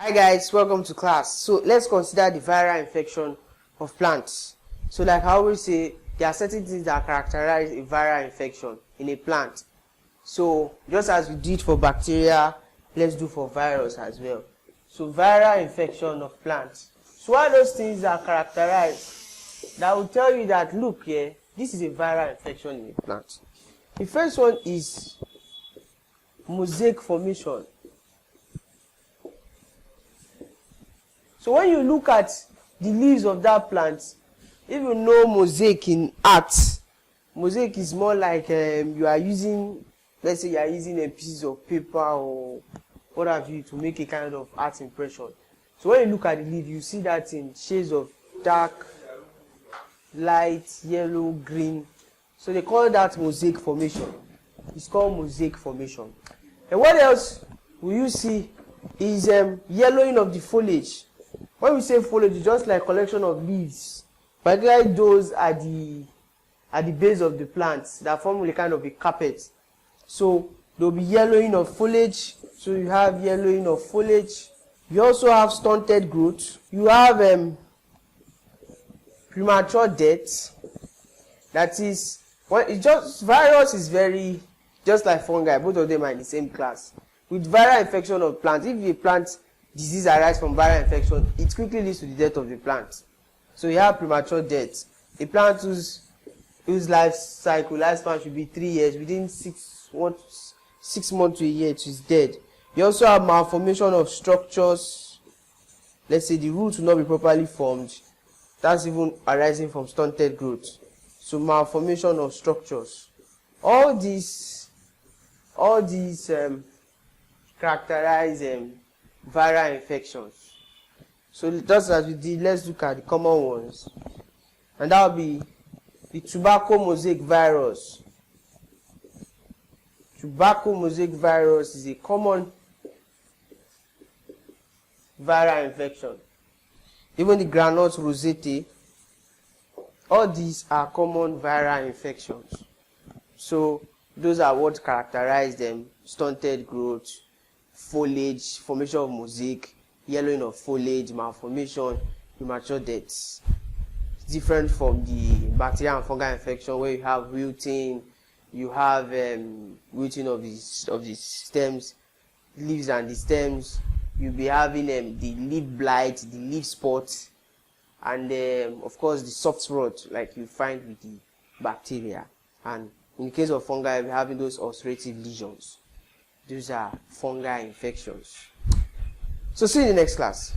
Hi guys, welcome to class. So let's consider the viral infection of plants. So like I always say, there are certain things that characterize a viral infection in a plant. So just as we did for bacteria, let's do for virus as well. So viral infection of plants. So what are those things that characterize that will tell you that look here, this is a viral infection in a plant? The first one is mosaic formation. So when you look at the leaves of that plant, if you know mosaic in art, mosaic is more like you are using, let's say you are using a piece of paper or what have you to make a kind of art impression. So when you look at the leaf, you see that in shades of dark, light, yellow, green. So they call that mosaic formation. It's called mosaic formation. And what else will you see is yellowing of the foliage. When we say foliage, it's just like collection of leaves, particularly those at the base of the plants that form a kind of a carpet. So there will be yellowing of foliage. So you have yellowing of foliage. You also have stunted growth. You have premature death. That is, it's just virus is very just like fungi. Both of them are in the same class. With viral infection of plants, if a plant disease arises from viral infection, it quickly leads to the death of the plant. So you have premature death. A plant whose lifespan should be 3 years, within 6 months to a year, it is dead. You also have malformation of structures. Let's say the roots will not be properly formed. That's even arising from stunted growth. So malformation of structures. All these characterize viral infections. So just as we did, let's look at the common ones. And that will be the tobacco mosaic virus. Tobacco mosaic virus is a common viral infection. Even the granulate rosette, all these are common viral infections. So those are what characterize them: stunted growth, foliage, formation of mosaic, yellowing of foliage, malformation, premature death. Different from the bacterial and fungal infection where you have wilting, you have wilting of the stems, leaves and the stems. You'll be having the leaf blight, the leaf spot, and of course the soft spot like you find with the bacteria. And in the case of fungi, we're having those ulcerative lesions. Those are fungal infections. So see you in the next class.